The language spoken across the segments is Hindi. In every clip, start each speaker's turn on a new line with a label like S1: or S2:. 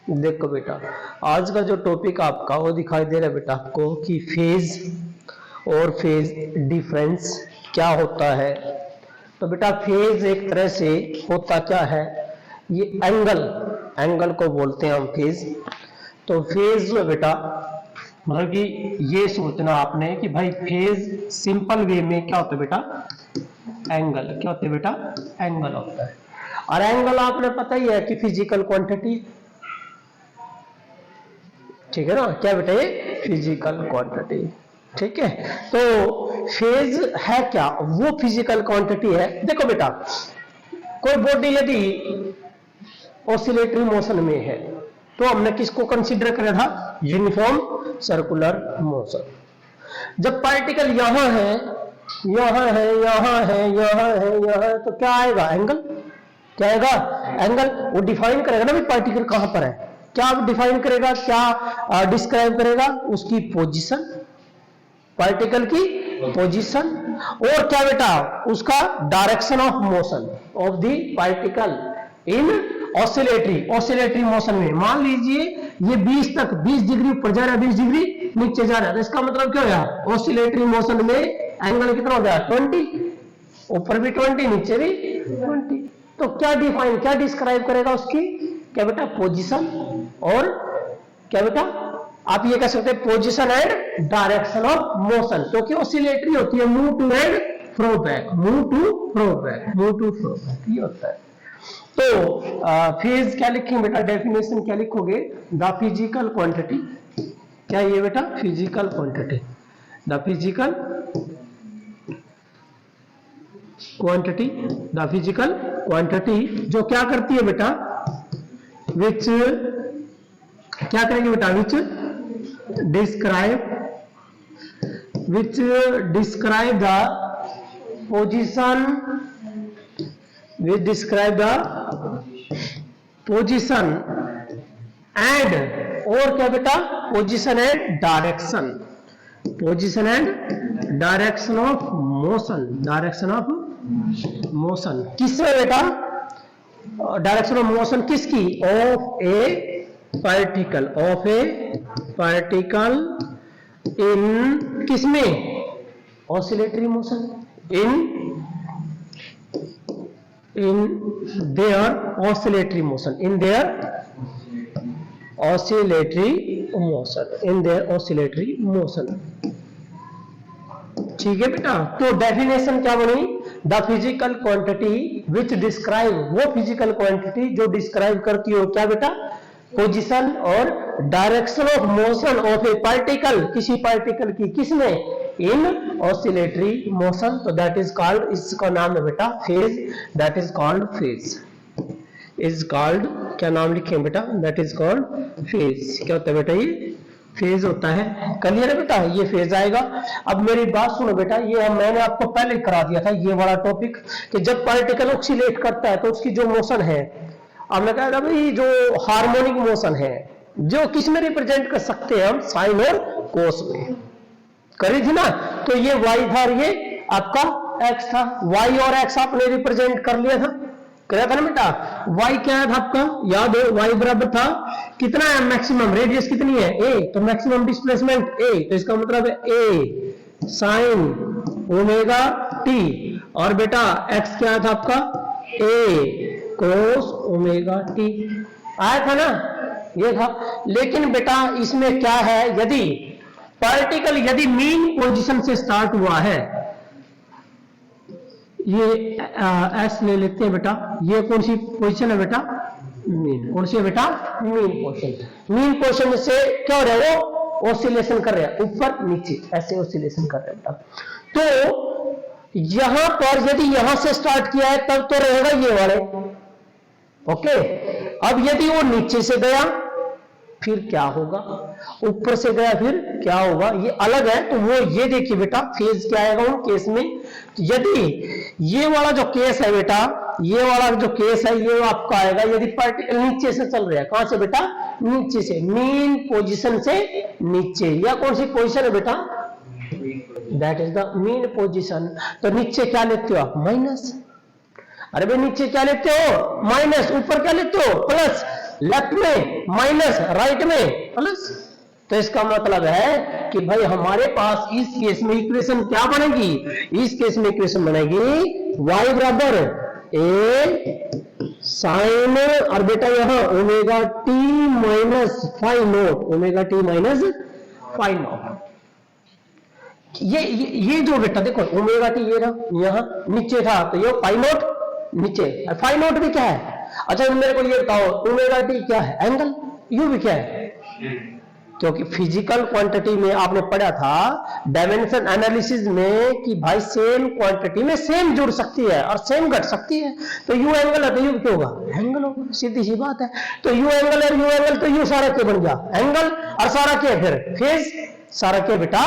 S1: देखो बेटा, आज का जो टॉपिक आपका वो दिखाई दे रहा है बेटा आपको कि फेज और फेज डिफरेंस क्या होता है। तो बेटा फेज एक तरह से होता क्या है, ये एंगल को बोलते हैं हम फेज। तो फेज में बेटा मतलब कि ये सोचना आपने कि भाई फेज सिंपल वे में क्या होता है बेटा, एंगल। क्या होता है बेटा, एंगल होता है। और एंगल आपने पता ही है कि फिजिकल क्वांटिटी, ठीक है ना, क्या बेटा ये फिजिकल क्वांटिटी, ठीक है। तो फेज है क्या, वो फिजिकल क्वांटिटी है। देखो बेटा, कोई बॉडी यदि ऑसिलेटरी मोशन में है तो हमने किसको कंसीडर करा था, यूनिफॉर्म सर्कुलर मोशन। जब पार्टिकल यहां है, यहां है, यहां है, यहां है, यहां है, तो क्या आएगा, एंगल। क्या आएगा, एंगल। वो डिफाइन करेगा ना भी पार्टिकल कहां पर है, क्या डिफाइन करेगा, क्या डिस्क्राइब करेगा, उसकी पोजीशन, पार्टिकल की पोजीशन। और क्या बेटा, उसका direction of motion of the particle in oscillatory motion में। मान लीजिए ये 20 तक, 20 डिग्री ऊपर जा रहा है, 20 डिग्री नीचे जा रहा है, तो इसका मतलब क्या होगा, ऑसिलेटरी मोशन में एंगल कितना हो गया, 20, ऊपर भी 20 नीचे भी 20। तो क्या डिफाइन, क्या डिस्क्राइब करेगा उसकी, क्या बेटा, पोजीशन। और क्या बेटा, आप ये कह सकते हैं position and direction of motion, क्योंकि ऑसिलेटरी होती है move to and fro back, move to fro back, move to fro back, ये होता है। तो फेज क्या लिखेंगे बेटा, डेफिनेशन क्या लिखोगे, द फिजिकल क्वांटिटी। क्या ये बेटा, physical quantity, the physical quantity, the physical quantity जो क्या करती है बेटा, विच क्या करेंगे बेटा, which describe the position, which describe the position and, और क्या बेटा, position and direction, position and direction of motion, direction of motion किसमें बेटा, डायरेक्शन ऑफ मोशन किसकी, of a particle, of a particle in किसमें, oscillatory motion, in their oscillatory motion, in their oscillatory motion, in their oscillatory motion, ठीक है बेटा। तो डेफिनेशन क्या बनी, the physical quantity which describe, वो फिजिकल क्वांटिटी जो डिस्क्राइब करती हो क्या बेटा, पोजीशन और direction of motion of a particle, किसी पार्टिकल की, किसमें, इन ऑसिलेटरी मोशन। तो दैट इज कॉल्ड, इसका नाम है बेटा phase, that is called phase, is called, क्या नाम लिखे बेटा, दैट इज कॉल्ड फेज। क्या होता है बेटा, ये फेज होता है। क्लियर है बेटा, ये फेज आएगा। अब मेरी बात सुनो बेटा, ये मैंने आपको पहले करा दिया था ये वाला टॉपिक कि जब पार्टिकल ऑक्सीलेट करता है तो उसकी जो मोशन है, अब मैं कह रहा भाई जो हार्मोनिक मोशन है, जो किस में रिप्रेजेंट कर सकते हैं हम, साइन और कोस में करी थी ना। तो ये वाई था और ये आपका एक्स था, वाई और एक्स आपने रिप्रेजेंट कर लिया था, क्या था ना बेटा, y क्या था आपका, याद हो, y बराबर था कितना है, मैक्सिमम रेडियस कितनी है, a, तो मैक्सिमम डिस्प्लेसमेंट a, तो इसका मतलब है a साइन ओमेगा t, और बेटा x क्या था आपका, a कोस ओमेगा t, आया था ना, ये था। लेकिन बेटा इसमें क्या है, यदि पार्टिकल यदि मीन पोजीशन से स्टार्ट हुआ है, ये एस ले लेते हैं बेटा, ये कौन सी पोजीशन है बेटा, मीन, कौन सी है बेटा, मीन पोजीशन। मीन पोजीशन से क्या हो रहा है, वो ऑसिलेशन कर रहा है, ऊपर नीचे ऐसे ऑसिलेशन कर रहा है बेटा। तो यहां पर यदि यहां से स्टार्ट किया है तब तो रहेगा ये वाले, ओके। अब यदि वो नीचे से गया फिर क्या होगा, ऊपर से गया फिर क्या होगा, ये अलग है। तो वो ये देखिए बेटा, फेज क्या आएगा उन केस में, यदि ये वाला जो केस है बेटा, ये वाला जो केस है ये आपका आएगा यदि पार्टिकल नीचे से चल रहा है, कहां से बेटा, नीचे से, मीन पोजीशन से नीचे, या कौन सी पोजीशन है बेटा, that is the mean position. तो नीचे क्या लेते हो आप, माइनस, अरे भाई नीचे क्या लेते हो, माइनस, ऊपर क्या लेते हो, प्लस। लेफ्ट में माइनस, राइट में प्लस। तो इसका मतलब है कि भाई हमारे पास इस केस में इक्वेशन क्या बनेगी, इस केस में इक्वेशन बनेगी y बराबर a साइन, और बेटा यहां omega T minus five not, omega T minus five not. ये जो बेटा देखो ओमेगा टी ये रहा, यहां नीचे था तो ये फाइव नॉट नीचे, फाइव नॉट भी क्या है? अच्छा मेरे को ये बताओ ओमेगा टी क्या है? एंगल। यू भी क्या है? क्योंकि फिजिकल क्वांटिटी में आपने पढ़ा था डायमेंशन एनालिसिस में कि भाई सेम क्वांटिटी में सेम जुड़ सकती है और सेम घट सकती है। तो यू एंगल है तो यू क्या होगा? एंगल होगा, सीधी सी बात है। तो यू एंगल और यू एंगल, तो यू सारा क्या बन गया? एंगल। और सारा क्या फिर? फेज। सारा क्या बेटा?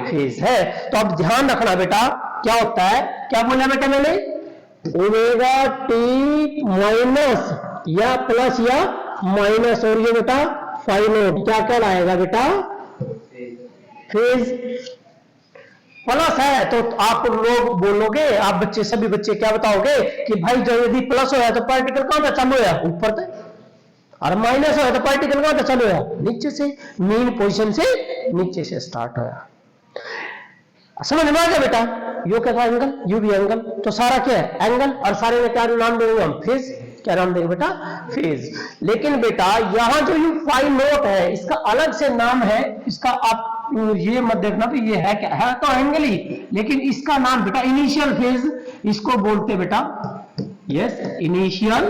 S1: फेज है। तो अब ध्यान रखना बेटा क्या होता है, क्या बोला बेटा मैंने? ओमेगा टी माइनस या प्लस या माइनस, और ये बेटा फाइव नॉट क्या कहलाएगा बेटा? फेज। प्लस है तो आप लोग बोलोगे, आप बच्चे सभी बच्चे क्या बताओगे कि भाई जब यदि प्लस होया तो पार्टिकल कहां से चालू होया? ऊपर से, और माइनस होया तो पार्टिकल कहां से चालू होया? नीचे से, मेन पोजीशन से नीचे से स्टार्ट होया। समझ में आ गया बेटा? यू क्या था? एंगल, यू भी एंगल। तो सारा क्या है? एंगल। और सारे में क्या नाम देंगे हम? फेज। क्या नाम देंगे बेटा? फेज। लेकिन बेटा यहां जो यू फाइव नॉट है इसका अलग से नाम है, इसका आप ये मत देखना तो ये है क्या है, तो एंगल ही, लेकिन इसका नाम बेटा इनिशियल फेज इसको बोलते बेटा। Yes initial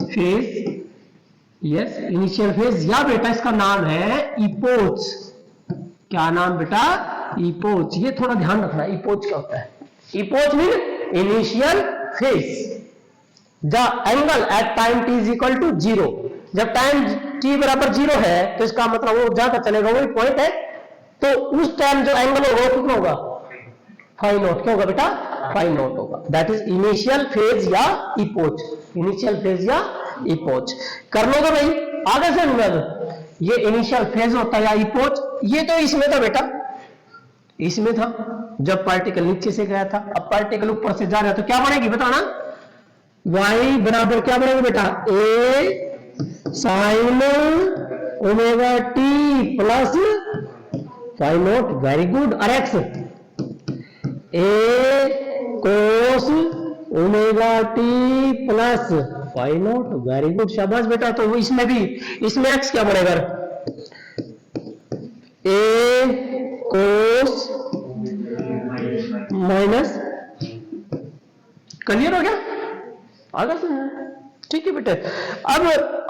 S1: phase, yes initial phase, या बेटा इसका नाम है इपोच। क्या नाम बेटा? इपोच। ये थोड़ा ध्यान रखना इपोच क्या होता है। Epoch mean initial phase the angle at time t is equal to 0। जब टाइम t बराबर 0 है तो इसका मतलब वो जहां तक चलेगा वही पॉइंट है, तो उस टाइम जो एंगल होगा वो कितना होगा? Five not. क्या होगा बेटा? फाइव नॉट होगा। दैट इज इनिशियल फेज या इपोच। इनिशियल फेज या इपोच कर लोगे भाई आगे से मतलब ये इनिशियल फेज होता है या इपोच। ये तो इसमें था बेटा, इसमें था जब पार्टिकल नीचे से गया था, अब पार्टिकल ऊपर से जा रहा है तो क्या बनेगी बताना? y बराबर क्या बनेगा बेटा? a sine omega t plus five not, very good. और x a cos omega t plus five not, very good, शाबाश बेटा। तो इसमें भी, इसमें x क्या बनेगा? a कोस माइनस, क्लियर हो गया? आगे से ठीक है बेटे। अब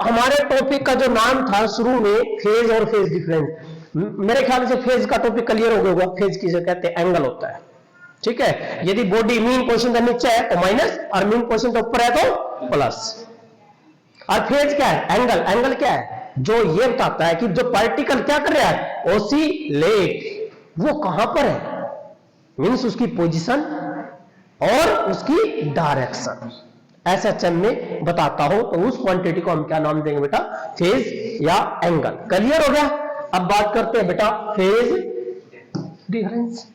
S1: हमारे टॉपिक का जो नाम था शुरू में फेज और फेज डिफरेंस, मेरे ख्याल से फेज का टॉपिक क्लियर हो गया होगा। फेज किसे कहते हैं? एंगल होता है, ठीक है। यदि बॉडी मीन पोजीशन का नीचे है तो माइनस, और मीन पोजीशन का ऊपर है तो प्लस। और फेज क्या है? एंगल। एंगल क्या है? जो ये बताता है कि जो पार्टिकल क्या कर रहा है? ओसिलेट। वो कहां पर है? मीन्स उसकी पोजीशन और उसकी डायरेक्शन एसएचएम में बताता हो तो उस क्वांटिटी को हम क्या नाम देंगे बेटा? फेज या एंगल। क्लियर हो गया? अब बात करते हैं बेटा फेज डिफरेंस।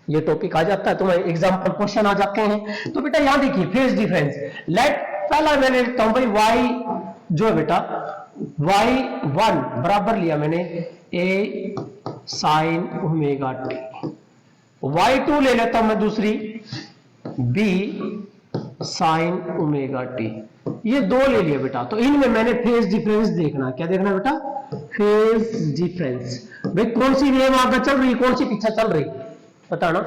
S1: ये टॉपिक आ जाता है तुम्हें एग्जाम्पल क्वेश्चन आ जाते हैं। तो बेटा यहां देखिए फेज डिफरेंस। लेट पहला मैंने लिखता हूं भाई वाई जो है बेटा y1 बराबर लिया मैंने a sine omega T, y2 ले लेता हूं मैं दूसरी b साइन ओमेगा टी, ये दो ले लिया बेटा। तो इनमें मैंने फेज डिफरेंस देखना। क्या देखना बेटा? Phase difference. भाई कौन सी वेव आगे चल रही, कौन सी पीछे चल रही, बताना।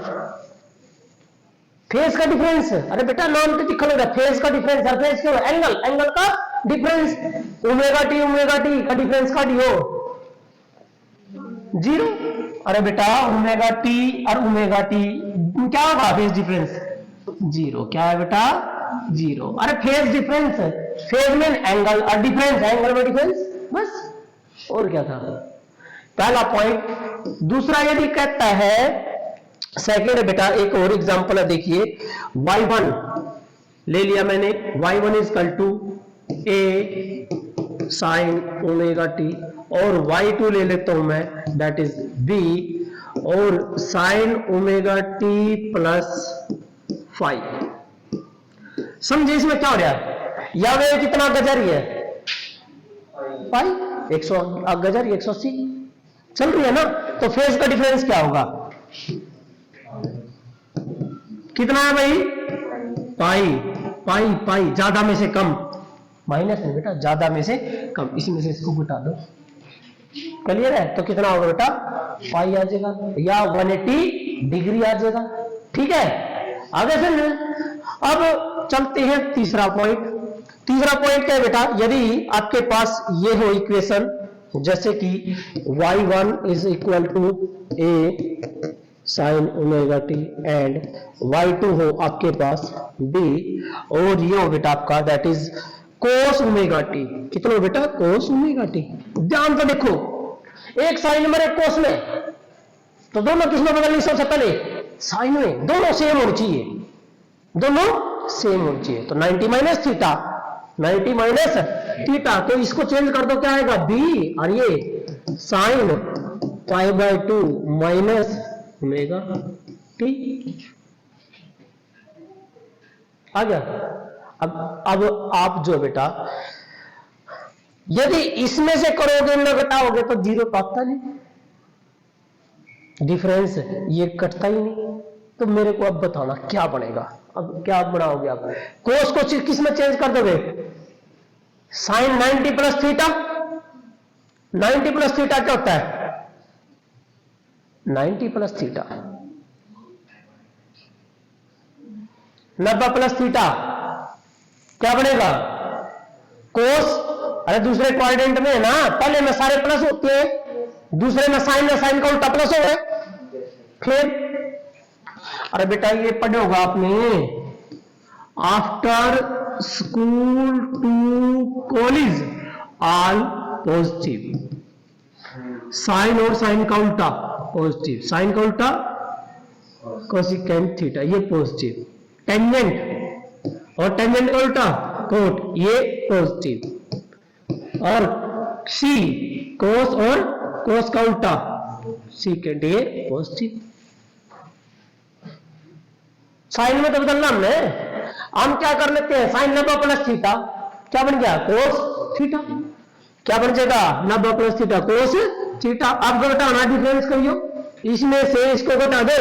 S1: फेज का डिफरेंस, अरे बेटा नाम तो लिखा होगा फेज का डिफरेंस। और फेज क्यों? एंगल, एंगल का डिफरेंस। ओमेगा टी का डिफरेंस का डी हो 0। अरे बेटा ओमेगा टी और ओमेगा टी क्या होगा? Phase difference 0। क्या है बेटा? 0। अरे फेज डिफरेंस, फेज में एंगल और डिफरेंस, एंगल में डिफरेंस, बस और क्या था? पहला पॉइंट। दूसरा यदि कहता है सेकंड बेटा, एक और एग्जांपल है देखिए। y1 ले लिया मैंने, y1 is equal to a sine omega t, और y2 ले लेता हूं मैं दैट इज b और साइन ओमेगा टी प्लस 5। समझे इसमें क्या हो रहा है? या वे कितना गजा रही है? पाई, 100 गजर 180 चल रही है ना। तो फेज का डिफरेंस क्या होगा, कितना है भाई, पाई पाई पाई, ज्यादा में से कम, माइनस नहीं बेटा, ज्यादा में से कम, इसमें से इसको घटा दो, क्लियर है। तो कितना होगा बेटा, पाई आ जाएगा या 180 डिग्री आ जाएगा, ठीक है। आगे फिर अब चलते हैं तीसरा पॉइंट। तीसरा पॉइंट क्या है बेटा, यदि आपके पास ये हो इक्वेशन, जैसे कि y1 is equal to a sine omega t and y2 हो आपके पास b, और ये हो बेटा आपका that is cos omega T, कितना हो बेटा, कोस ओमेगा टी। ध्यान से देखो, एक साइन में एक कोस में, तो दोनों किसमें बदलनी, सबसे पहले साइन में, दोनों सेम होनी चाहिए, दोनों सेम होनी चाहिए। तो 90 माइनस थीटा, 90 माइनस थीटा, तो इसको चेंज कर दो, क्या आएगा बी, और ये sine pi by 2 minus omega t आ गया। अब आप जो बेटा यदि इसमें से करोगे न घटाओगे तो जीरो तो आता नहीं, डिफरेंस ये कटता ही नहीं। तो मेरे को अब बताना क्या बनेगा, अब क्या बनाओगे आप, कोस को किस में चेंज कर दोगे, sine 90 plus theta, 90 plus theta क्या होता है, 90 प्लस थीटा, 90 प्लस थीटा क्या बनेगा, कोस, अरे दूसरे क्वाड्रेंट में है ना, पहले में सारे प्लस होते हैं, दूसरे में साइन का उल्टा प्लस हो गए। फिर अरे बेटा ये पढ़े होगा आपने, after school to college all positive, sine और साइन का उल्टा पॉजिटिव, साइन का उल्टा कोसिकेंट थीटा, ये पॉजिटिव, टेंजेंट और टेंजेंट का उल्टा कोट, ये पॉजिटिव, और सी कोस और कोस का उल्टा सीकेंट, ये पॉजिटिव। साइन में तो बदलना हमने, हम क्या कर लेते हैं, साइन 90 प्लस थीटा क्या बन गया, कोस थीटा, क्या बन जाएगा 90 प्लस थीटा कोस थीटा। अब घटाना डिफरेंस करियो, इसमें से इसको घटा दो,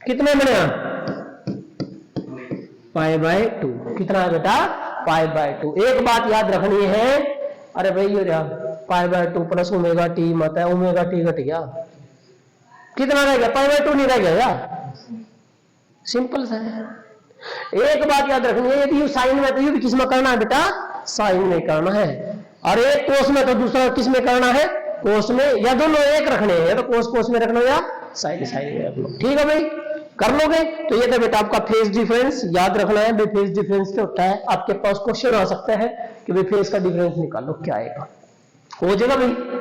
S1: कितने बनेगा, पाई बाय 2, कितना है बेटा, पाई बाय 2। एक बात याद रखनी है, अरे भाई ये रहा पाई बाय 2 प्लस ओमेगा टी, मत है ओमेगा टी घट गया, कितना रह गया, पाई बाय 2 नहीं रह गया यार, सिंपल सा है। एक बात याद रखनी है, यदि साइन में तो ये भी किस में करना है बेटा, साइन में करना है, और एक कोस में तो दूसरा किस में करना है, कोस में, या दोनों एक रखने हैं, या तो कोस में रखना या साइन में रख लो, ठीक है भाई, कर लोगे। तो ये था बेटा आपका फेज डिफरेंस, याद रखना है भाई, फेज डिफरेंस क्या होता है, आपके पास क्वेश्चन आ सकता है कि भाई फेज का डिफरेंस निकालो क्या आएगा, हो जाएगा भाई।